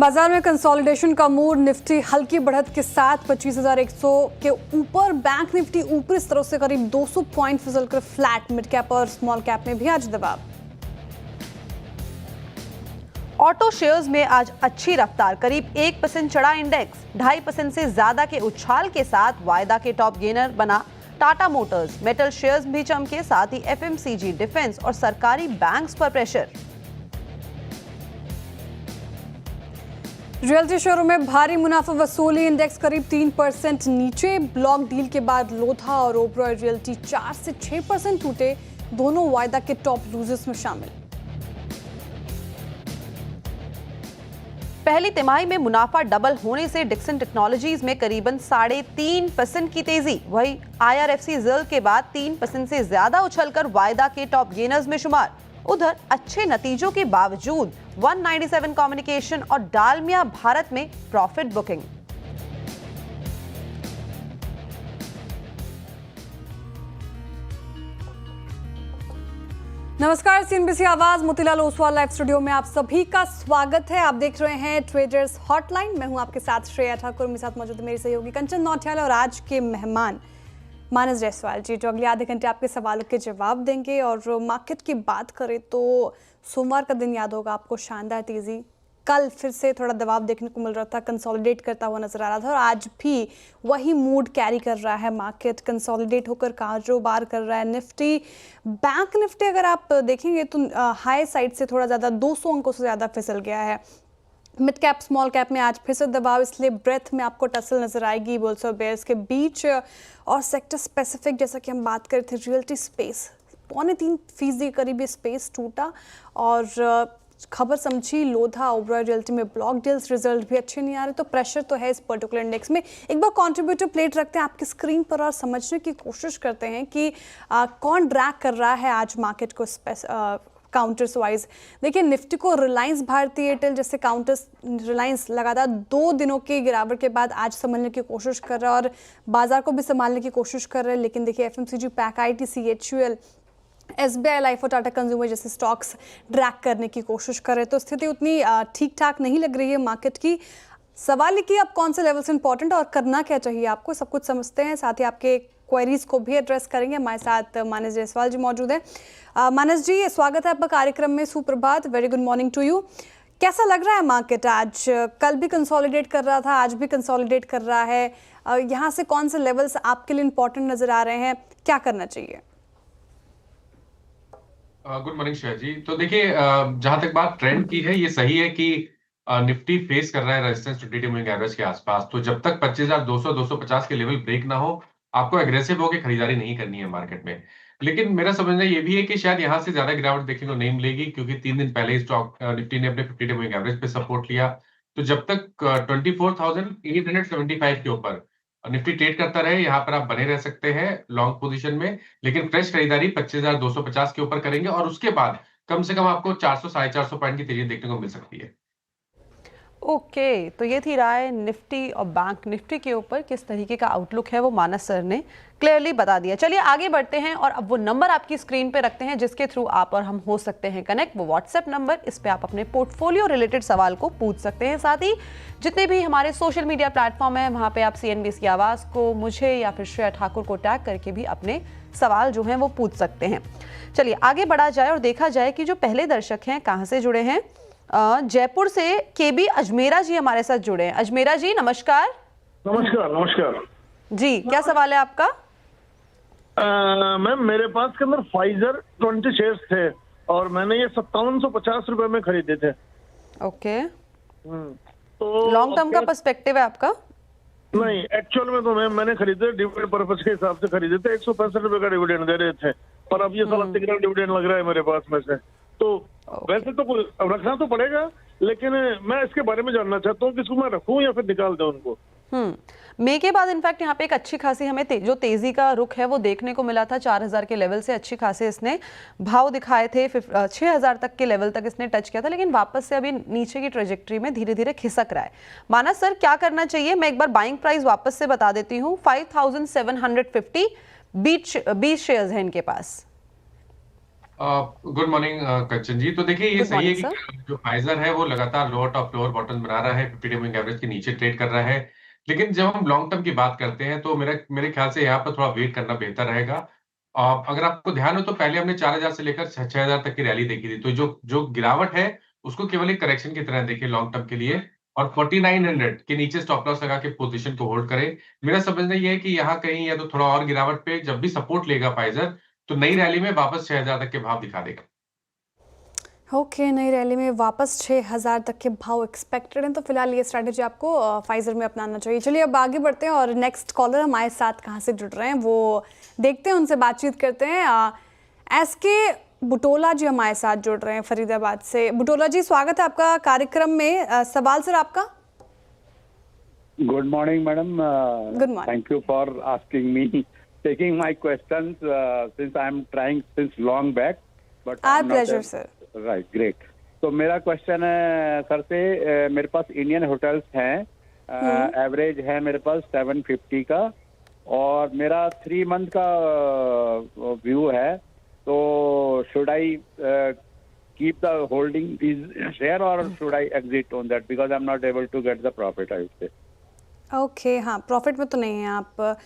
बाजार में कंसोलिडेशन का मूड, निफ्टी हल्की बढ़त के साथ 25,100 के ऊपर। बैंक निफ्टी ऊपरी स्तरों से करीब 200 पॉइंट फिसलकर फ्लैट। मिड कैप और स्मॉल कैप में भी आज दबाव। ऑटो शेयर्स में आज अच्छी रफ्तार, करीब 1% चढ़ा इंडेक्स। 2.5% से ज्यादा के उछाल के साथ वायदा के टॉप गेनर बना टाटा मोटर्स। मेटल शेयर्स भी चमके, साथ ही एफएमसीजी, डिफेंस और सरकारी बैंक्स पर प्रेशर। रियल्टी शेयरों में भारी मुनाफा वसूली, इंडेक्स करीब 3% नीचे। ब्लॉक डील के बाद लोधा और ओबरॉय रियल्टी 4 से 6% टूटे, दोनों वायदा के टॉप लूजर्स में शामिल। पहली तिमाही में मुनाफा डबल होने से डिक्सन टेक्नोलॉजीज में करीबन 3.5% की तेजी। वही आईआरएफसी जेल के बाद 3% से ज्यादा उछलकर वायदा के टॉप गेनर्स में शुमार। उधर अच्छे नतीजों के बावजूद 197 कम्युनिकेशन और डालमिया भारत में प्रॉफिट बुकिंग। नमस्कार, सीएनबीसी आवाज मोतीलाल ओसवाल लाइव स्टूडियो में आप सभी का स्वागत है। आप देख रहे हैं ट्रेडर्स हॉटलाइन। मैं हूं आपके साथ श्रेया ठाकुर, मेरे साथ मौजूद है मेरी सहयोगी कंचन नौटियाल और आज के मेहमान मानस जायसवाल जी, जो अगले आधे घंटे आपके सवालों के जवाब देंगे। और मार्केट की बात करें तो सोमवार का दिन याद होगा आपको, शानदार तेजी। कल फिर से थोड़ा दबाव देखने को मिल रहा था, कंसोलिडेट करता हुआ नजर आ रहा था और आज भी वही मूड कैरी कर रहा है। मार्केट कंसोलिडेट होकर कारोबार कर रहा है। निफ्टी, बैंक निफ्टी अगर आप देखेंगे तो हाई साइड से थोड़ा ज़्यादा 200 अंकों से ज़्यादा फिसल गया है। मिड कैप स्मॉल कैप में आज फिर से दबाव, इसलिए ब्रेथ में आपको टसल नजर आएगी बुल्स और बेयर्स के बीच। और सेक्टर स्पेसिफिक जैसा कि हम बात कर रहे थे, रियल्टी स्पेस 3.25% करीब ये स्पेस टूटा। और खबर समझी लोधा ओबरॉय रियल्टी में ब्लॉक डील्स रिजल्ट भी अच्छे नहीं आ रहे, तो प्रेशर तो है इस पर्टिकुलर इंडेक्स में। एक बार कंट्रीब्यूटर प्लेट रखते हैं आपकी स्क्रीन पर और समझने की कोशिश करते हैं कि कौन ड्रैग कर रहा है आज मार्केट को काउंटर्स वाइज। देखिए, निफ्टी को रिलायंस भारती एयरटेल जैसे काउंटर्स, रिलायंस लगातार 2 दिनों की गिरावट के बाद आज संभलने की कोशिश कर रहा है और बाजार को भी संभालने की कोशिश कर रहे हैं। लेकिन देखिए, FMCG, pack, ITC, HUL, SBI life और टाटा कंज्यूमर जैसे स्टॉक्स ड्रैग करने की कोशिश कर रहे हैं। तो स्थिति उतनी ठीक ठाक नहीं लग रही है मार्केट की। सवाल है कि अब कौन से लेवल्स इंपॉर्टेंट और करना क्या चाहिए आपको, सब कुछ समझते हैं। साथ ही आपके क्वेरीज को भी एड्रेस करेंगे। हमारे साथ मानस जायसवाल जी मौजूद हैं। मानस जी, स्वागत है आपका कार्यक्रम में। सुप्रभात, very good morning to you. कैसा लग रहा है मार्केट आज? कल भी कंसोलिडेट कर रहा था, आज भी कंसोलिडेट कर रहा है। यहाँ से कौन से लेवल्स आपके लिए इंपॉर्टेंट नजर आ रहे हैं, क्या करना चाहिए? गुड मॉर्निंग श्रेया जी। तो देखिए, जहां तक बात ट्रेंड की है, ये सही है कि निफ्टी फेस कर रहा है रेजिस्टेंस 20 मूविंग एवरेज के आसपास। तो जब तक 25,200 250 के लेवल ब्रेक ना हो, आपको एग्रेसिव होकर खरीदारी नहीं करनी है मार्केट में। लेकिन मेरा समझना ये भी है कि शायद यहां से ज्यादा गिरावट देखने को नहीं मिलेगी, क्योंकि 3 दिन पहले स्टॉक निफ्टी ने अपने 50 मूविंग एवरेज पे सपोर्ट लिया। तो जब तक 24,875 के ऊपर निफ्टी ट्रेड करता रहे, यहाँ पर आप बने रह सकते हैं लॉन्ग पोजीशन में। लेकिन फ्रेश खरीदारी 25,250 के ऊपर करेंगे और उसके बाद कम से कम आपको 400 450 पॉइंट की तेजी देखने को मिल सकती है। ओके, तो ये थी राय निफ्टी और बैंक निफ्टी के ऊपर। किस तरीके का आउटलुक है वो मानस सर ने क्लियरली बता दिया। चलिए आगे बढ़ते हैं और अब वो नंबर आपकी स्क्रीन पे रखते हैं जिसके थ्रू आप और हम हो सकते हैं कनेक्ट। वो व्हाट्सएप नंबर, इस पे आप अपने पोर्टफोलियो रिलेटेड सवाल को पूछ सकते हैं। साथ ही जितने भी हमारे सोशल मीडिया प्लेटफॉर्म है, वहाँ पे आप सीएनबीसी आवाज़ को, मुझे या फिर श्रेया ठाकुर को टैग करके भी अपने सवाल जो हैं वो पूछ सकते हैं। चलिए आगे बढ़ा जाए और देखा जाए कि जो पहले दर्शक हैं कहाँ से जुड़े हैं। जयपुर से केबी अजमेरा जी हमारे साथ जुड़े हैं। अजमेरा जी नमस्कार। नमस्कार। नमस्कार जी, क्या सवाल है आपका? मैम, मेरे पास के अंदर फाइजर 20 शेयर्स थे और मैंने ये 5750 रुपए में खरीदे थे। ओके, तो लॉन्ग टर्म का पर्सपेक्टिव है आपका? नहीं, एक्चुअल में तो मैंने खरीदे डिविडेंड पर्पज के हिसाब से खरीदे थे। 165 रुपए का डिविडेंड दे रहे थे, पर अब ये साला तिगड़ा डिविडेंड लग रहा है मेरे पास में से। तो वैसे तो रखना तो पड़ेगा, लेकिन मैं इसके बारे में जानना चाहता हूँ कि इसको मैं रखूं या फिर निकाल दूं उनको। मई के बाद इनफैक्ट यहाँ पे एक अच्छी खासी हमें जो तेजी का रुख है वो देखने को मिला था। 4,000 के लेवल से अच्छी खासे इसने भाव दिखाए थे। 6,000 तक के लेवल तक इसने टच किया था, लेकिन वापस से अभी नीचे की ट्रेजेक्ट्री में धीरे धीरे खिसक रहा है। मानस सर, क्या करना चाहिए? मैं एक बार बाइंग प्राइस वापस से बता देती हूँ, 5,750 20 शेयर्स हैं इनके पास। गुड मॉर्निंग कंचन जी। तो देखिए ये गुड सही है मॉर्निंग कि सर। जो फाइजर है वो लगातार लोअर टॉप लोअर बॉटम बना रहा है, 50 डे मूविंग एवरेज के नीचे ट्रेड कर रहा है। लेकिन जब हम लॉन्ग टर्म की बात करते हैं तो मेरे ख्याल से यहाँ पर थोड़ा वेट करना बेहतर रहेगा। अगर आपको ध्यान हो तो पहले हमने 4000 से लेकर 6000 तक की रैली देखी थी, तो जो जो गिरावट है उसको केवल एक करेक्शन की तरह देखिए लॉन्ग टर्म के लिए, और 4900 के नीचे स्टॉप लॉस लगा के पोजीशन को होल्ड करें। मेरा समझना ये है कि यहाँ कहीं या तो थोड़ा और गिरावट पे जब भी सपोर्ट लेगा फाइजर, तो नई रैली में वापस 6000 तक के भाव दिखा देगा। ओके, नई रैली में वापस 6000 तक के भाव एक्सपेक्टेड हैं, तो फिलहाल ये स्ट्रैटेजी आपको फाइजर में अपनाना चाहिए। चलिए अब आगे बढ़ते हैं और नेक्स्ट कॉलर हमारे साथ कहाँ से जुड़ रहे हैं वो देखते हैं, उनसे बातचीत करते हैं। एसके बुटोला जी हमारे साथ जुड़ रहे हैं फरीदाबाद से। बुटोला जी, स्वागत है आपका कार्यक्रम में। सवाल सर आपका। Good morning, madam. Good morning. Thank you for asking me, taking my questions since I'm trying since long back. But Our I'm not pleasure, a- sir. Right, great. तो मेरा क्वेश्चन है सर से, मेरे पास Indian hotels हैं, average है मेरे पास 750 का, और मेरा 3 मंथ का व्यू है। तो should I keep the holding is share or should I exit on that because I'm not able to get the profit, I would say. Okay, हाँ, प्रॉफिट में तो नहीं है आप,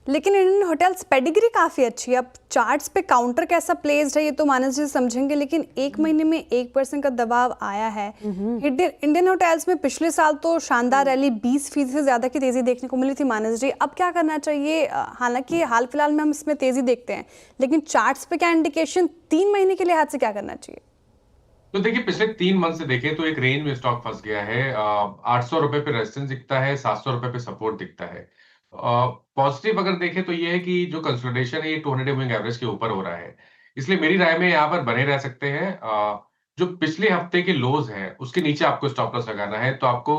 लेकिन इंडियन होटल्स पेडिग्री काफ़ी अच्छी है। अब चार्ट्स पे काउंटर कैसा प्लेस्ड है ये तो मानस जी समझेंगे, लेकिन एक महीने में 1% का दबाव आया है। इंडियन होटल्स में पिछले साल तो शानदार रैली 20% से ज़्यादा की तेज़ी देखने को मिली थी मानस जी। अब क्या करना चाहिए? हालांकि हाल फिलहाल में हम इसमें तेज़ी देखते हैं, लेकिन चार्ट्स पे क्या इंडिकेशन, 3 महीने के लिहाज से क्या करना चाहिए? तो देखिए पिछले 3 मंथ से देखें तो एक रेंज में स्टॉक फंस गया है। 800 रुपए पे रेजिस्टेंस दिखता है, 700 रुपए पे सपोर्ट दिखता है। पॉजिटिव अगर देखें तो ये है कि जो कंसोलिडेशन है ये 200 मूविंग एवरेज के ऊपर हो रहा है, इसलिए मेरी राय में यहाँ पर बने रह सकते हैं। जो पिछले हफ्ते के लोज हैं उसके नीचे आपको स्टॉप लॉस लगाना है, तो आपको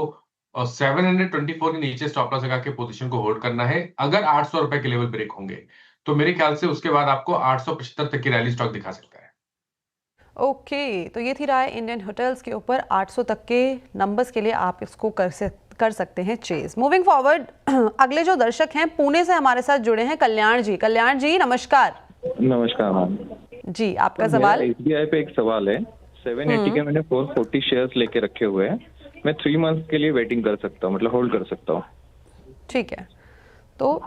724 के नीचे स्टॉप लॉस लगा के पोजीशन को होल्ड करना है। अगर 800 रुपए के लेवल ब्रेक होंगे तो मेरे ख्याल से उसके बाद आपको 875 तक की रैली स्टॉक दिखा सकता है। ओके, तो ये थी राय इंडियन होटल्स के ऊपर। 800 तक के नंबर्स के लिए आप इसको कर सकते हैं चेज। मूविंग फॉरवर्ड, अगले जो दर्शक हैं पुणे से हमारे साथ जुड़े हैं कल्याण जी। कल्याण जी नमस्कार। नमस्कार मैम जी, आपका सवाल। एसबीआई पे एक सवाल है। 780 के मैंने 440 शेयर्स लेके रखे हुए हैं, मैं 3 मंथ के लिए वेटिंग कर सकता हूँ, मतलब होल्ड कर सकता हूँ। ठीक है, तो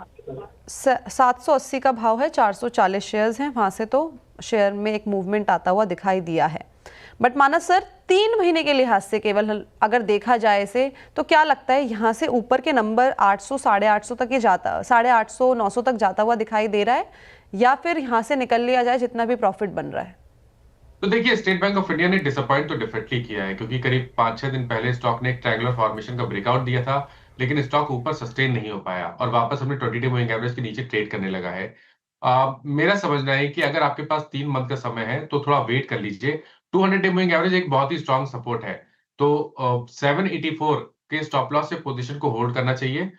780 का भाव है, 440 शेयर्स हैं, वहाँ से तो शेयर में एक मूवमेंट आता हुआ दिखाई दिया है। बट मानस सर, 3 महीने के लिहाज से केवल अगर देखा जाए इसे, तो क्या लगता है यहाँ से ऊपर के नंबर 800 850 तक ही जाता, 850 900 तक जाता हुआ दिखाई दे रहा है, या फिर यहाँ से निकल लिया जाए जितना भी प्रॉफिट बन रहा है? तो देखिए स्टेट बैंक ऑफ इंडिया ने डिसअपॉइंट तो डेफिनेटली किया है, क्योंकि करीब 5-6 दिन पहले स्टॉक ने एक ट्रायंगुलर फॉर्मेशन का ब्रेकआउट दिया था, लेकिन स्टॉक ऊपर सस्टेन नहीं हो पाया और वापस हमने 20 डे मूविंग एवरेज के नीचे ट्रेड करने लगा है। मेरा समझना है कि अगर आपके पास 3 मंथ का समय है तो थोड़ा वेट कर लीजिए। 200 डे मूविंग एवरेज एक बहुत ही स्ट्रांग सपोर्ट है, तो 784 के स्टॉप लॉस से पोजीशन को होल्ड करना चाहिए।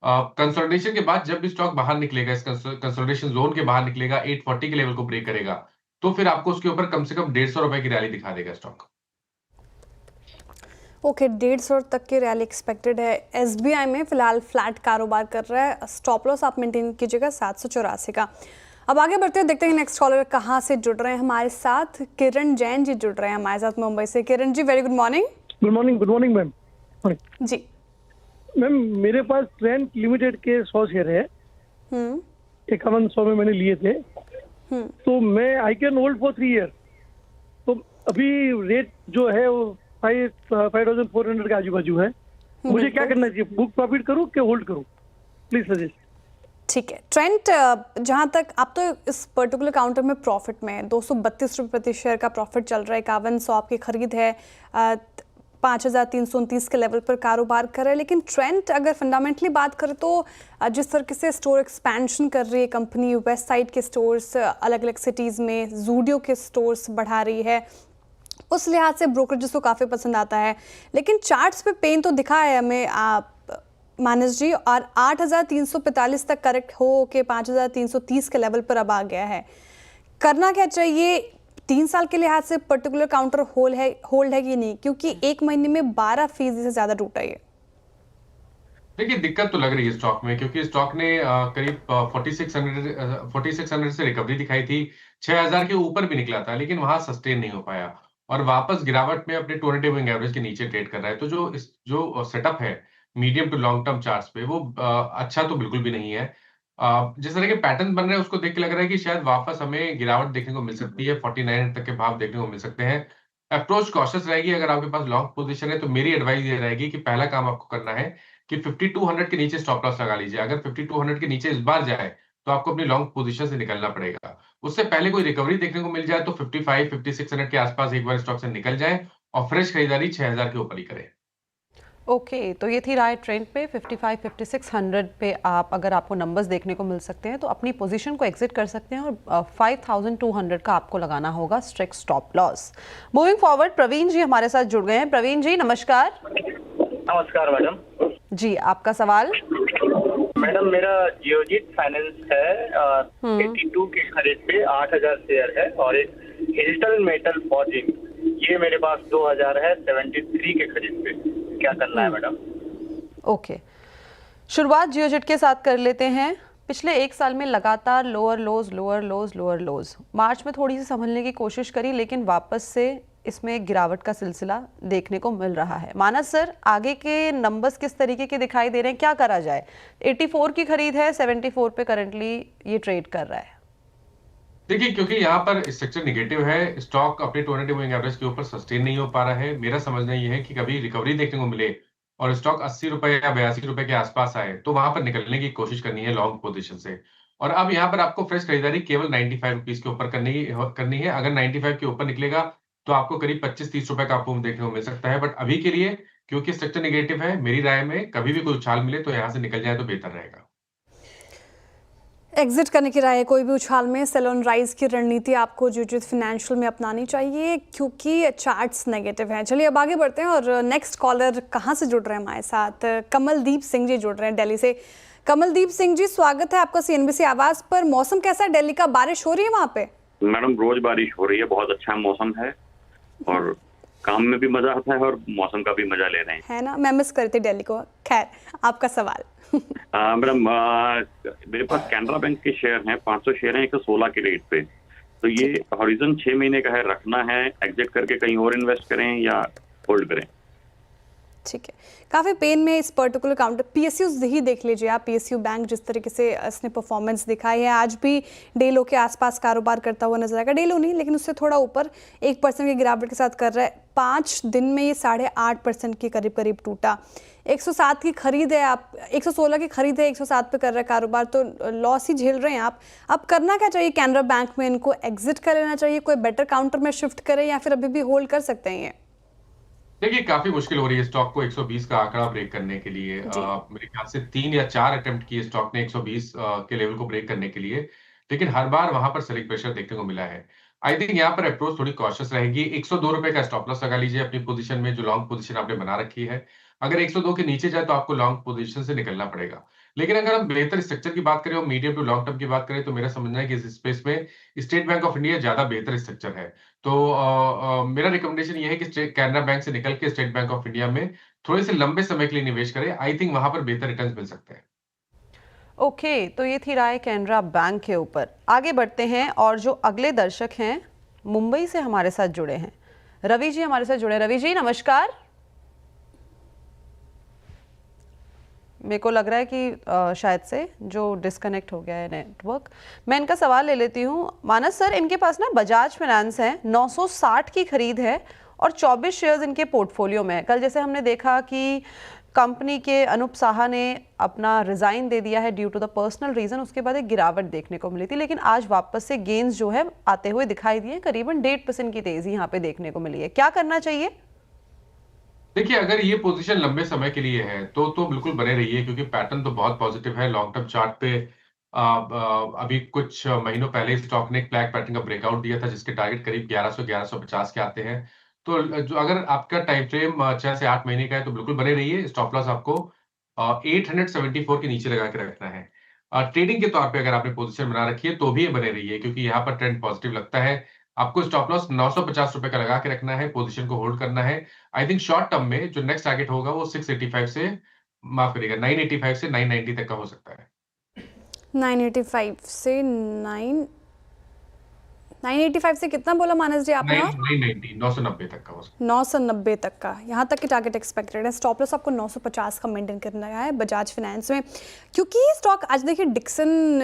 कंसोलिडेशन के बाद जब भी स्टॉक बाहर निकलेगा, इस कंसोलिडेशन जोन के बाहर निकलेगा, 840 के लेवल को ब्रेक करेगा, तो फिर आपको उसके ऊपर कम से कम 150 रुपए की रैली दिखा देगा स्टॉक। ओके, 150 तक की रैली एक्सपेक्टेड है। एसबीआई में फिलहाल फ्लैट कारोबार कर रहा है, स्टॉप लॉस आप मेंटेन कीजिएगा 784 का। अब आगे बढ़ते हैं, देखते हैं नेक्स्ट कॉलर कहाँ से जुड़ रहे हैं हमारे साथ। किरण जैन जी जुड़ रहे हैं हमारे साथ मुंबई से। Kiran ji, very good morning. Good morning ma'am. जी मैम, मेरे पास ट्रेंड लिमिटेड के 100 शेयर है, 5100 में मैंने लिए थे, तो मैं I can hold for 3 year. तो अभी रेट जो है वो 5400 के आजू बाजू है, मुझे क्या करना चाहिए? बुक प्रॉफिट करूं कि होल्ड करूं? Please suggest. ठीक है, ट्रेंड जहाँ तक आप तो इस पर्टिकुलर काउंटर में प्रॉफिट में है, 232 रुपये प्रति शेयर का प्रॉफिट चल रहा है, 5100 आपकी खरीद है, 5329 के लेवल पर कारोबार कर रहा है। लेकिन ट्रेंड अगर फंडामेंटली बात करें तो जिस तरीके से स्टोर एक्सपेंशन कर रही है कंपनी, वेस्ट साइड के स्टोर्स अलग अलग सिटीज़ में, जूडियो के स्टोर्स बढ़ा रही है, उस लिहाज से ब्रोकरेज को काफ़ी पसंद आता है। लेकिन चार्ट्स पे पेन तो दिखा है हमें मानस जी, और 8345 तक करेक्ट हो के 5330 के लेवल पर अब आ गया है। करना क्या चाहिए? 3 साल के लिहाज से पर्टिकुलर काउंटर होल्ड है कि नहीं, क्योंकि एक महीने में 12% से ज़्यादा टूटा है। देखिए दिक्कत तो लग रही है स्टॉक में, क्योंकि स्टॉक ने करीब 4600 से रिकवरी दिखाई थी। 6000 के ऊपर भी निकला था, लेकिन वहां सस्टेन नहीं हो पाया और वापस गिरावट में अपने 200 मूविंग एवरेज के नीचे ट्रेड कर रहा है। तो जो सेटअप है medium to long term charts पे, वो अच्छा तो बिल्कुल भी नहीं है। जिस तरह के पैटर्न बन रहे हैं उसको देख के लग रहा है कि शायद वापस हमें गिरावट देखने को मिल सकती है, 49 तक के भाव देखने को मिल सकते हैं। अप्रोच कॉशियस रहेगी। अगर आपके पास लॉन्ग पोजीशन है तो मेरी एडवाइस ये रहेगी कि पहला काम आपको करना है कि 5200 के नीचे स्टॉप लॉस लगा लीजिए। अगर 5200 के नीचे इस बार जाए तो आपको अपनी लॉन्ग पोजीशन से निकलना पड़ेगा। उससे पहले कोई रिकवरी देखने को मिल जाए तो 55 5600 के आसपास एक बार स्टॉक से निकल जाए और फ्रेश खरीदारी 6000 के ऊपर ही करें। ओके, तो ये थी राय ट्रेंड पे 55 5600 पे आप, अगर आपको नंबर्स देखने को मिल सकते हैं तो अपनी पोजीशन को एग्जिट कर सकते हैं और 5200 का आपको लगाना होगा strict stop loss. Moving forward, Praveen ji हमारे साथ जुड़ गए हैं। प्रवीण जी नमस्कार। नमस्कार मैडम जी, आपका सवाल। मैडम मेरा जियोजीत फाइनेंस है 82 के खरीद पे 8000 शेयर है, और एक डिजिटल मेटल फॉर्जिंग ये मेरे पास 2000 है 73 के खरीद पे। क्या करना है मैडम? ओके, शुरुआत जियोजेट के साथ कर लेते हैं। पिछले एक साल में लगातार lower lows lower lows lower lows, March में थोड़ी सी संभलने की कोशिश करी लेकिन वापस से इसमें एक गिरावट का सिलसिला देखने को मिल रहा है। मानस सर, आगे के नंबर्स किस तरीके के दिखाई दे रहे हैं, क्या करा जाए? 84 की खरीद है, 74 पे करंटली ये ट्रेड कर रहा है। देखिए, क्योंकि यहाँ पर स्ट्रक्चर निगेटिव है, स्टॉक अपने 200 मूविंग एवरेज के ऊपर सस्टेन नहीं हो पा रहा है। मेरा समझना ये है कि कभी रिकवरी देखने को मिले और स्टॉक 80 रुपए या 82 रुपए के आसपास आए तो वहां पर निकलने की कोशिश करनी है लॉन्ग पोजीशन से। और अब यहाँ पर आपको फ्रेश खरीदारी केवल 95 रुपीज के ऊपर करनी है। अगर 95 के ऊपर निकलेगा तो आपको करीब 25-30 रुपए का आपको देखने को मिल सकता है। बट अभी के लिए क्योंकि स्ट्रक्चर निगेटिव है, मेरी राय में कभी भी कोई उछाल मिले तो यहाँ से निकल जाए तो बेहतर रहेगा। एग्जिट करने की राय है कोई भी उछाल में। सेल ऑन राइज की रणनीति आपको जियोजीत फाइनेंशियल में अपनानी चाहिए क्योंकि चार्ट्स नेगेटिव हैं। चलिए अब आगे बढ़ते हैं और नेक्स्ट कॉलर कहाँ से जुड़ रहे हैं हमारे साथ? कमलदीप सिंह जी जुड़ रहे हैं दिल्ली से। कमलदीप सिंह जी, स्वागत है आपका सीएनबीसी आवाज पर। मौसम कैसा है दिल्ली का? बारिश हो रही है वहाँ पे? मैडम रोज बारिश हो रही है, बहुत अच्छा मौसम है और काम में भी मजा आता है और मौसम का भी मजा ले रहे हैं, है ना? मैं मिस करती दिल्ली को। खैर, आपका सवाल। मैडम मेरे पास कैनरा बैंक के शेयर हैं, 500 शेयर हैं 116 के रेट पे। तो ये हॉरिजन 6 महीने का है, रखना है, एग्जिट करके कहीं और इन्वेस्ट करें या होल्ड करें? ठीक है, काफ़ी पेन में इस पर्टिकुलर काउंटर। पीएसयू ही देख लीजिए आप। पीएसयू बैंक जिस तरीके से इसने परफॉर्मेंस दिखाई है, आज भी डे लो के आसपास कारोबार करता हुआ नजर आएगा। डे लो नहीं लेकिन उससे थोड़ा ऊपर 1% की गिरावट के साथ कर रहा है। 5 दिन में ये 8.5% के करीब टूटा। 107 की खरीद है, आप 116 की खरीद है, 107 पे कर रहा है कारोबार, तो लॉस ही झेल रहे हैं आप। अब करना क्या चाहिए कैनरा बैंक में? इनको एग्जिट कर लेना चाहिए, कोई बेटर काउंटर में शिफ्ट करें, या फिर अभी भी होल्ड कर सकते हैं ये? देखिए, काफी मुश्किल हो रही है स्टॉक को 120 का आंकड़ा ब्रेक करने के लिए। मेरे ख्याल से 3 या 4 अटेम्प्ट किए स्टॉक ने 120 के लेवल को ब्रेक करने के लिए, लेकिन हर बार वहां पर सेलिंग प्रेशर देखने को मिला है। आई थिंक यहाँ पर अप्रोच थोड़ी कॉशियस रहेगी। 102 रुपए का स्टॉप लॉस लगा लीजिए अपनी पोजीशन में, जो लॉन्ग पोजीशन आपने बना रखी है। अगर 102 के नीचे जाए तो आपको लॉन्ग पोजीशन से निकलना पड़ेगा। लेकिन अगर हम बेहतर स्ट्रक्चर की बात करें और मीडियम टू लॉन्ग टर्म की बात करें तो मेरा समझना है कि इस स्पेस में स्टेट बैंक ऑफ इंडिया ज्यादा बेहतर स्ट्रक्चर है। तो मेरा रिकमेंडेशन ये है कि कैनरा बैंक से निकल के स्टेट बैंक ऑफ इंडिया में थोड़े से लंबे समय के लिए निवेश करें। आई थिंक वहां पर बेहतर रिटर्न्स मिल सकते हैं। ओके, तो ये थी राय कैनरा बैंक के ऊपर। आगे बढ़ते हैं और जो अगले दर्शक हैं मुंबई से हमारे साथ जुड़े हैं, रवि जी हमारे साथ जुड़े। रवि जी नमस्कार। मेरे को लग रहा है कि शायद से जो डिस्कनेक्ट हो गया है नेटवर्क। मैं इनका सवाल ले लेती हूँ। मानस सर, इनके पास ना बजाज फाइनेंस है, 960 की खरीद है और 24 शेयर्स इनके पोर्टफोलियो में है। कल जैसे हमने देखा कि कंपनी के अनूप साहा ने अपना रिजाइन दे दिया है due to the personal reason, उसके बाद एक गिरावट देखने को मिली थी, लेकिन आज वापस से गेन्स जो है आते हुए दिखाई दिए। करीबन 1.5% की तेजी यहाँ पे देखने को मिली है। क्या करना चाहिए? देखिए, अगर ये पोजीशन लंबे समय के लिए है तो बिल्कुल बने रहिए, क्योंकि पैटर्न तो बहुत पॉजिटिव है लॉन्ग टर्म चार्ट पे। अभी कुछ महीनों पहले स्टॉक ने एक फ्लैग पैटर्न का ब्रेकआउट दिया था, जिसके टारगेट करीब 1100-1150 के आते हैं। तो जो अगर आपका टाइम फ्रेम 6 से 8 महीने का है तो बिल्कुल बने रहिए। स्टॉप लॉस आपको 874 के नीचे लगा के रखना है। ट्रेडिंग के तौर पे अगर आपने पोजीशन बना रखी है तो भी ये बने रहिए, क्योंकि यहाँ पर ट्रेंड पॉजिटिव लगता है। आपको स्टॉप लॉस 950 रुपए का लगा के रखना है, पोजीशन को होल्ड करना है। आई थिंक शॉर्ट टर्म में जो नेक्स्ट टारगेट होगा वो 685 से माफ करिएगा 985 से 990 तक का हो सकता है। 985 से 985 से कितना बोला मानस जी आपने? 990 तक का हो सकता 990 तक का, यहाँ तक की टारगेट एक्सपेक्टेड है। स्टॉप लॉस आपको 950 का मेंटेन करना है बजाज फाइनेंस में, क्योंकि ये स्टॉक आज देखिए डिक्सन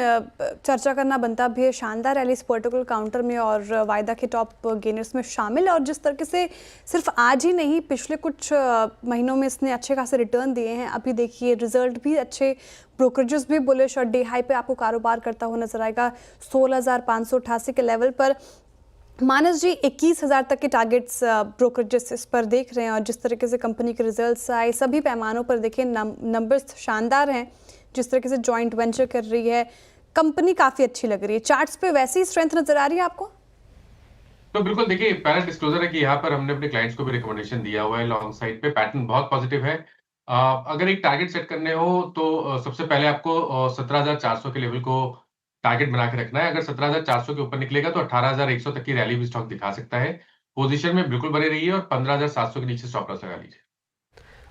चर्चा करना बनता भी है। शानदार रैली इस पर्टिकुलर काउंटर में और वायदा के टॉप गेनर्स में शामिल है, और जिस तरीके से सिर्फ आज ही नहीं पिछले कुछ महीनों में इसने अच्छे खासे रिटर्न दिए हैं। अभी देखिए रिजल्ट भी अच्छे, ब्रोकरेजेस भी बुलिश और डे हाई पे आपको कारोबार करता हुआ नजर आएगा 16,588 के लेवल पर। मानस जी 21,000 तक के टारगेट्स ब्रोकरेजेस इस पर देख रहे हैं, और जिस तरीके से कंपनी के रिजल्ट्स आए सभी पैमानों पर देखिए नंबर्स शानदार हैं। जिस तरीके से जॉइंट वेंचर कर रही है कंपनी काफ़ी अच्छी लग रही है। चार्ट्स पे वैसी ही स्ट्रेंथ नजर आ रही है आपको? तो बिल्कुल देखिए, पहला डिस्क्लोजर है कि यहाँ पर हमने अपने क्लाइंट्स को भी रिकमेंडेशन दिया हुआ है लॉन्ग साइड पे। पैटर्न बहुत पॉजिटिव है। अगर एक टारगेट सेट करने हो तो सबसे पहले आपको 17,400 के लेवल को टारगेट बना के रखना है। अगर 17,400 के ऊपर निकलेगा तो 18,100 तक की रैली भी स्टॉक दिखा सकता है। पोजीशन में बिल्कुल बने रहिए और 15,700 के नीचे स्टॉप लॉस लगा लीजिए।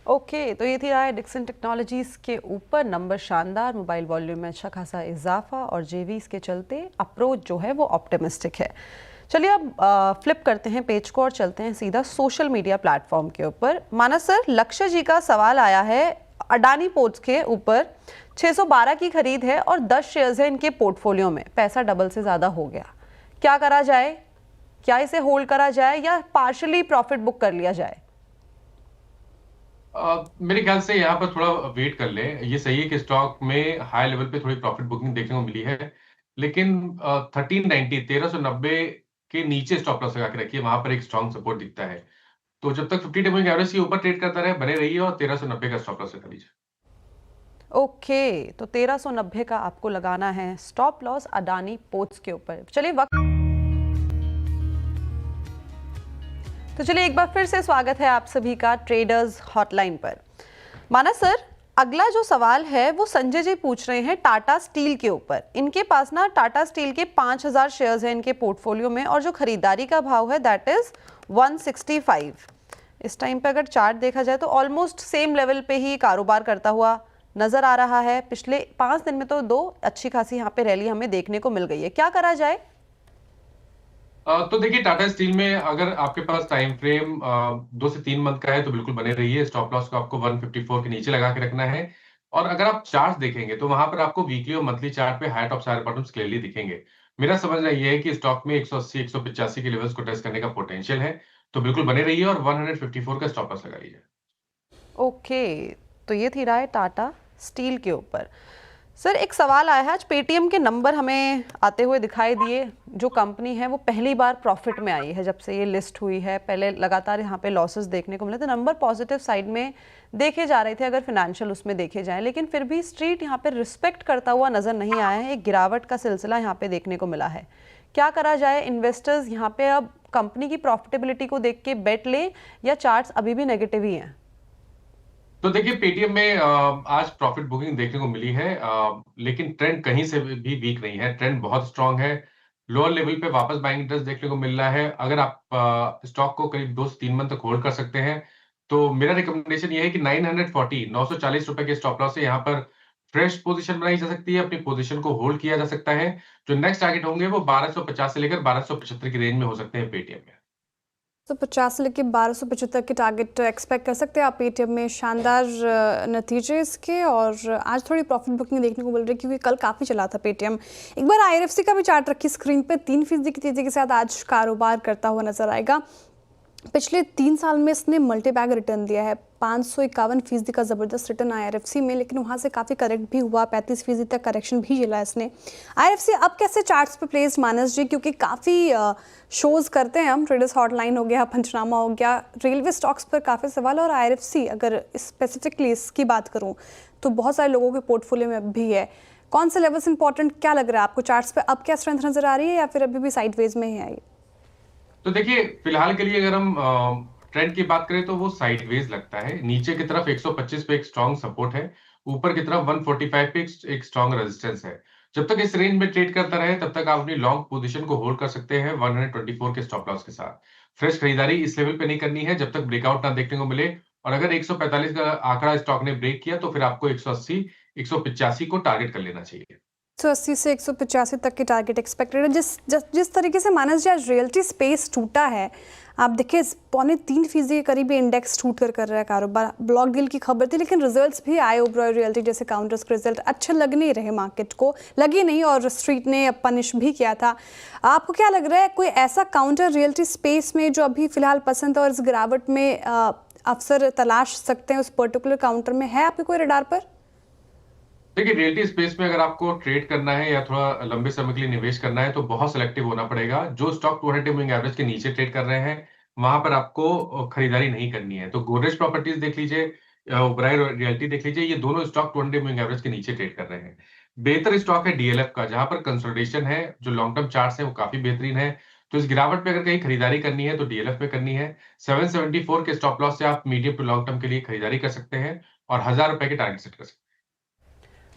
ओके, तो ये थी राय डिक्सन टेक्नोलॉजीज के ऊपर। नंबर शानदार, मोबाइल वॉल्यूम में अच्छा खासा इजाफा और जेवीज के चलते अप्रोच जो है वो ऑप्टिमिस्टिक है। चलिए अब फ्लिप करते हैं पेज को और चलते हैं सीधा सोशल मीडिया प्लेटफॉर्म के ऊपर। मानस सर, लक्ष्य जी का सवाल आया है अडानी पोर्ट्स के ऊपर। 612 की खरीद है और 10 शेयर्स है इनके पोर्टफोलियो में, पैसा डबल से ज़्यादा हो गया, क्या करा जाए? क्या इसे होल्ड करा जाए या पार्शली प्रॉफिट बुक कर लिया जाए? मेरे ख्याल से यहाँ पर थोड़ा वेट कर ले। ये सही है कि स्टॉक में हाई लेवल पे थोड़ी प्रॉफिट बुकिंग देखने को मिली है, लेकिन 1390 के नीचे स्टॉप लॉस लगा के रखिए, वहां पर एक स्ट्रॉन्ग सपोर्ट दिखता है। तो जब तक 50 डे मूविंग एवरेज के ऊपर ट्रेड करता रहे बने रहिए और 1390 का स्टॉप लॉस लगा लीजिए। ओके, तो 1390 का आपको लगाना है स्टॉप लॉस अडानी पोर्ट्स के ऊपर। चलिए तो चलिए एक बार फिर से स्वागत है आप सभी का ट्रेडर्स हॉटलाइन पर। मानस सर, अगला जो सवाल है वो संजय जी पूछ रहे हैं टाटा स्टील के ऊपर। इनके पास ना टाटा स्टील के 5,000 शेयर्स हैं इनके पोर्टफोलियो में, और जो खरीदारी का भाव है दैट इज 165। इस टाइम पे अगर चार्ट देखा जाए तो ऑलमोस्ट सेम लेवल पे ही कारोबार करता हुआ नजर आ रहा है। पिछले 5 दिन में तो 2 अच्छी खासी यहाँ पे रैली हमें देखने को मिल गई है, क्या करा जाए? तो देखिए, टाटा स्टील में अगर आपके पास टाइम फ्रेम 2 से 3 मंथ का है तो बिल्कुल बने रहिए। स्टॉप लॉस को आपको 154 के नीचे लगा के रखना है। और अगर आप चार्ट देखेंगे तो वहां पर आपको वीकली और मंथली चार्ट पे high tops high bottoms clearly दिखेंगे। मेरा समझना यह है कि स्टॉक में 180 185 के लेवल्स को टेस्ट करने का पोटेंशियल है, तो बिल्कुल बने रहिए और 154 का स्टॉप लॉस लगा लीजिए। ओके, तो ये थी राय टाटा स्टील के ऊपर। सर, एक सवाल आया है, आज पेटीएम के नंबर हमें आते हुए दिखाई दिए। जो कंपनी है वो पहली बार प्रॉफिट में आई है जब से ये लिस्ट हुई है। पहले लगातार यहाँ पे लॉसेस देखने को मिले थे, नंबर पॉजिटिव साइड में देखे जा रहे थे अगर फिनेंशियल उसमें देखे जाएं, लेकिन फिर भी स्ट्रीट यहाँ पे रिस्पेक्ट करता हुआ नजर नहीं आया है। एक गिरावट का सिलसिला यहाँ पे देखने को मिला है। क्या करा जाए? इन्वेस्टर्स यहाँ पे अब कंपनी की प्रॉफिटेबिलिटी को देख के बेट लें या चार्ट्स अभी भी नेगेटिव ही हैं? तो देखिए, पेटीएम में आज प्रॉफिट बुकिंग देखने को मिली है, लेकिन ट्रेंड कहीं से भी वीक नहीं है। ट्रेंड बहुत स्ट्रांग है। लोअर लेवल पे वापस बाइंग इंटरेस्ट देखने को मिल रहा है। अगर आप स्टॉक को करीब 2 से 3 मंथ तक होल्ड कर सकते हैं तो मेरा रिकमेंडेशन ये है कि 940 रुपए के स्टॉप लॉस से यहाँ पर फ्रेश पोजीशन बनाई जा सकती है। अपनी पोजीशन को होल्ड किया जा सकता है। जो नेक्स्ट टारगेट होंगे वो 1250 से लेकर 1275 की रेंज में हो सकते हैं पेटीएम में। तो 50 से लेकर 1275 के टारगेट एक्सपेक्ट कर सकते हैं आप पेटीएम में। शानदार नतीजे इसके, और आज थोड़ी प्रॉफिट बुकिंग देखने को मिल रही है क्योंकि कल काफ़ी चला था पेटीएम। एक बार आईआरएफसी का भी चार्ट रखी स्क्रीन पे, 3% की तेज़ी के साथ आज कारोबार करता हुआ नजर आएगा। पिछले 3 साल में इसने मल्टी बैग रिटर्न दिया है, 551% का ज़बरदस्त रिटर्न आईआरएफसी में, लेकिन वहाँ से काफ़ी करेक्ट भी हुआ, 35% तक करेक्शन भी झेला इसने। आईआरएफसी अब कैसे चार्ट्स पे प्लेस मानस जी, क्योंकि काफ़ी शोज़ करते हैं हम, ट्रेडर्स हॉटलाइन हो गया, पंचनामा हो गया, रेलवे स्टॉक्स पर काफ़ी सवाल, और आईआरएफसी अगर स्पेसिफिकली इसकी बात करूँ तो बहुत सारे लोगों के पोर्टफोलियो में अब भी है। कौन से लेवल्स इंपॉर्टेंट, क्या लग रहा है आपको चार्ट्स पे? अब क्या स्ट्रेंथ नजर आ रही है या फिर अभी भी साइडवेज में ही आई? तो देखिए, फिलहाल के लिए अगर हम ट्रेंड की बात करें तो वो साइडवेज लगता है। नीचे की तरफ 125 पे एक स्ट्रॉन्ग सपोर्ट है, ऊपर की तरफ 145 पे एक स्ट्रॉन्ग रेजिस्टेंस है। जब तक इस रेंज में ट्रेड करता रहे तब तक आप अपनी लॉन्ग पोजीशन को होल्ड कर सकते हैं 124 के स्टॉप लॉस के साथ। फ्रेश खरीदारी इस लेवल पे नहीं करनी है जब तक ब्रेकआउट ना देखने को मिले और अगर 145 का आंकड़ा स्टॉक ने ब्रेक किया तो फिर आपको 180 185 को टारगेट कर लेना चाहिए। 180 से 185 तक की टारगेट एक्सपेक्टेड है। जिस तरीके से मानस जी आज रियल्टी स्पेस टूटा है, आप देखिए 3.25% के करीब इंडेक्स टूट कर रहा है कारोबार। ब्लॉक डील की खबर थी, लेकिन रिजल्ट्स भी आए। ओबरॉय रियल्टी जैसे काउंटर्स के रिजल्ट अच्छे लग नहीं रहे, मार्केट को लगे नहीं, और स्ट्रीट ने पनिश भी किया था। आपको क्या लग रहा है, कोई ऐसा काउंटर रियल्टी स्पेस में जो अभी फिलहाल पसंद है और इस गिरावट में अवसर तलाश सकते हैं, उस पर्टिकुलर काउंटर में है आपके कोई रडार पर? देखिए, रियल्टी स्पेस में अगर आपको ट्रेड करना है या थोड़ा लंबे समय के लिए निवेश करना है तो बहुत सिलेक्टिव होना पड़ेगा। जो स्टॉक 200 मूविंग एवरेज के नीचे ट्रेड कर रहे हैं वहां पर आपको खरीदारी नहीं करनी है। तो गोदरेज प्रॉपर्टीज देख लीजिए, ओबराय रियल्टी देख लीजिए, ये दोनों स्टॉक 200 मूविंग एवरेज के नीचे ट्रेड कर रहे हैं। बेहतर स्टॉक है डीएलएफ का, जहां पर कंसोलिडेशन है, जो लॉन्ग टर्म चार्ट्स है वो काफी बेहतरीन है। तो इस गिरावट पे अगर कहीं खरीदारी करनी है तो डीएलएफ में करनी है। 774 के स्टॉप लॉस से आप मीडियम टू लॉन्ग टर्म के लिए खरीदारी कर सकते हैं और 1000 रुपए के टारगेट सेट कर सकते हैं।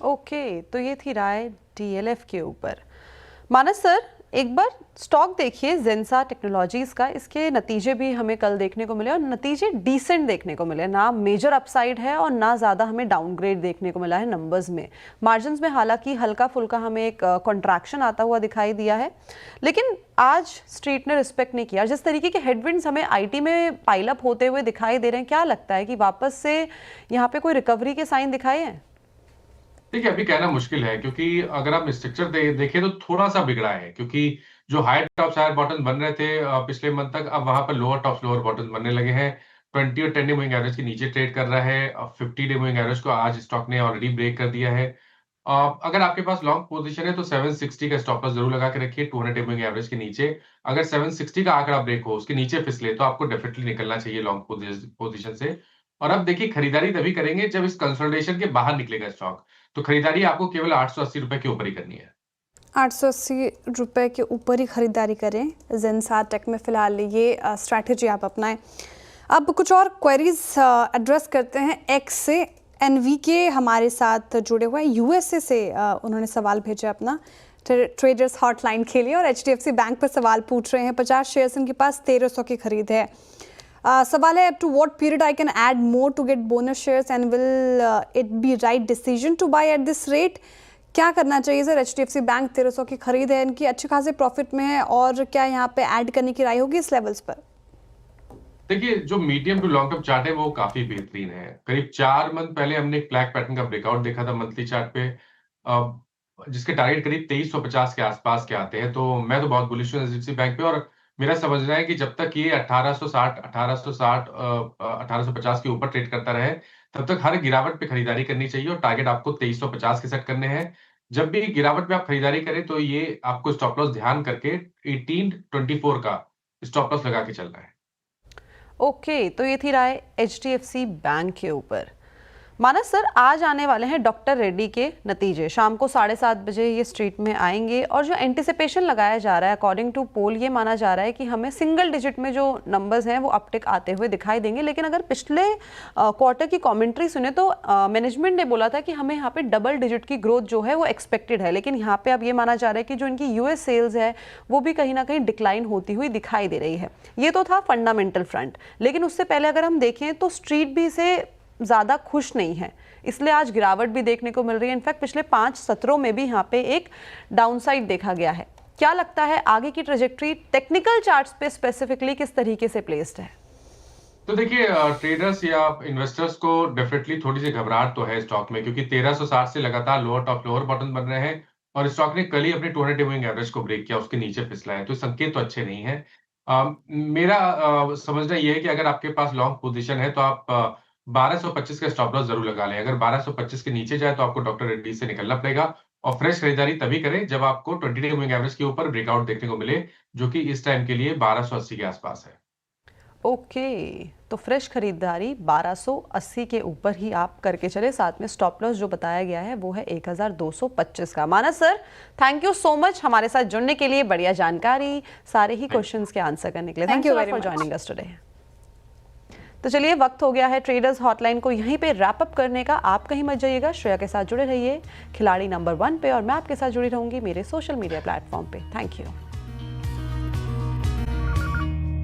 ओके, तो ये थी राय डीएलएफ के ऊपर। मानस सर, एक बार स्टॉक देखिए जेंसा टेक्नोलॉजीज का, इसके नतीजे भी हमें कल देखने को मिले और नतीजे डिसेंट देखने को मिले। ना मेजर अपसाइड है और ना ज़्यादा हमें डाउनग्रेड देखने को मिला है नंबर्स में। मार्जिन्स में हालांकि हल्का फुल्का हमें एक कॉन्ट्रैक्शन आता हुआ दिखाई दिया है, लेकिन आज स्ट्रीट ने रिस्पेक्ट नहीं किया। जिस तरीके के हेडविंड्स हमें आईटी में पाइलअप होते हुए दिखाई दे रहे हैं, क्या लगता है कि वापस से यहाँ पे कोई रिकवरी के साइन दिखाए हैं? देखिए, अभी कहना मुश्किल है, क्योंकि अगर आप स्ट्रक्चर देखें तो थोड़ा सा बिगड़ा है। क्योंकि जो हायर टॉप्स हायर बॉटम बन रहे थे पिछले मंथ तक, अब वहां पर लोअर टॉप्स लोअर बॉटम बनने लगे हैं। 20 और 10 डे मूविंग एवरेज के नीचे ट्रेड कर रहा है। 50 डे मूविंग एवरेज को आज स्टॉक ने ऑलरेडी ब्रेक कर दिया है। अगर आपके पास लॉन्ग पोजीशन है तो 760 का स्टॉप लॉस जरूर लगा के रखिए 200 डे मूविंग एवरेज के नीचे। अगर 760 का आंकड़ा ब्रेक हो, उसके नीचे फिसले, तो आपको डेफिनेटली निकलना चाहिए लॉन्ग पोजीशन से। और अब देखिए, खरीदारी तभी करेंगे जब इस कंसोलिडेशन के बाहर निकलेगा स्टॉक। तो खरीदारी आपको केवल 880 रुपए के ऊपर ही करनी है। 880 रुपए के ऊपर ही खरीदारी करें जेंसा टेक में फिलहाल, ये स्ट्रैटेजी आप अपनाएं। अब कुछ और क्वेरीज एड्रेस करते हैं। एक्स से एनवीके हमारे साथ जुड़े हुए हैं, यूएसए से उन्होंने सवाल भेजा अपना ट्रेडर्स हॉटलाइन के लिए, और एचडीएफसी बैंक पर सवाल पूछ रहे हैं। 50 शेयर्स इनके पास 1300 की खरीद है। सवाल है, to what period I can add more to get bonus shares and will it be right decision to buy at this rate? क्या करना चाहिए सर? एचडीएफसी बैंक 1300 की खरीद है इनकी, अच्छे खासे प्रॉफिट में है, और क्या यहाँ पे ऐड करने की राय होगी इस लेवल्स पर? देखिए, जो medium to long term chart है वो काफी बेहतरीन है। करीब 4 मंथ पहले हमने एक फ्लैग पैटर्न का ब्रेकआउट देखा था मंथली चार्ट पे, जिसके टारगेट करीब 2350 के आसपास के आते हैं। तो मैं तो बहुत बुलिश हूँ एचडीएफसी बैंक पे, और मेरा समझना है कि जब तक ये 1850 के ऊपर ट्रेड करता रहे, तब तक हर गिरावट पे खरीदारी करनी चाहिए और टारगेट आपको 2350 के सेट करने हैं। जब भी गिरावट पे आप खरीदारी करें तो ये आपको स्टॉप लॉस ध्यान करके 1824 का स्टॉप लॉस लगा के चलना है। ओके, तो ये थी राय एचडीएफसी बैंक के ऊपर। मानस सर, आज आने वाले हैं डॉक्टर रेड्डी के नतीजे। शाम को 7:30 बजे ये स्ट्रीट में आएंगे, और जो एंटिसिपेशन लगाया जा रहा है अकॉर्डिंग टू पोल, ये माना जा रहा है कि हमें सिंगल डिजिट में जो नंबर्स हैं वो अपटिक आते हुए दिखाई देंगे। लेकिन अगर पिछले क्वार्टर की कमेंट्री सुने तो मैनेजमेंट ने बोला था कि हमें यहाँ पे डबल डिजिट की ग्रोथ जो है वो एक्सपेक्टेड है। लेकिन यहाँ पे अब ये माना जा रहा है कि जो इनकी यूएस सेल्स है वो भी कहीं ना कहीं डिक्लाइन होती हुई दिखाई दे रही है। ये तो था फंडामेंटल फ्रंट, लेकिन उससे पहले अगर हम देखें तो स्ट्रीट भी से ज़्यादा खुश नहीं है, इसलिए आज गिरावट भी देखने को मिल रही है। इनफैक्ट पिछले 5 सत्रों में भी यहाँ पे एक डाउनसाइड देखा गया है। क्या लगता है आगे की ट्रेजेक्टरी टेक्निकल चार्ट्स पे स्पेसिफिकली किस तरीके से प्लेस्ड है? तो देखिए, ट्रेडर्स या इन्वेस्टर्स को डेफिनेटली थोड़ी सी घबराहट तो है स्टॉक में, क्योंकि 1360 से लगातार लोअर टॉप लोअर बॉटम बन रहे हैं और स्टॉक ने कल ही अपने 200 डे मूविंग एवरेज को ब्रेक किया, उसके नीचे फिसला है। तो संकेत तो अच्छे नहीं है। मेरा समझना यह है कि अगर आपके पास लॉन्ग पोजीशन है तो आप 1225 का स्टॉप लॉस जरूर लगा लें। अगर 1225 के नीचे जाए तो आपको डॉक्टर रेड्डी से निकलना पड़ेगा, और फ्रेश खरीदारी तभी करें जब आपको 20 डे मूविंग एवरेज के ऊपर ब्रेकआउट देखने को मिले, जो कि इस टाइम के लिए 1280 के आसपास है। ओके, तो फ्रेश खरीदारी 1280 के ऊपर ही आप करके चले। साथ में स्टॉप लॉस जो बताया गया है वो है 1225 का। Manas sir, thank you so much हमारे साथ जुड़ने के लिए, बढ़िया जानकारी, सारे ही क्वेश्चंस के आंसर करने के लिए। Thank you for joining us today. तो चलिए, वक्त हो गया है ट्रेडर्स हॉटलाइन को यहीं पे रैप अप करने का। आप कहीं मत जाइएगा, श्रेया के साथ जुड़े रहिए खिलाड़ी नंबर 1 पे, और मैं आपके साथ जुड़ी रहूंगी मेरे सोशल मीडिया प्लेटफॉर्म पे। Thank you.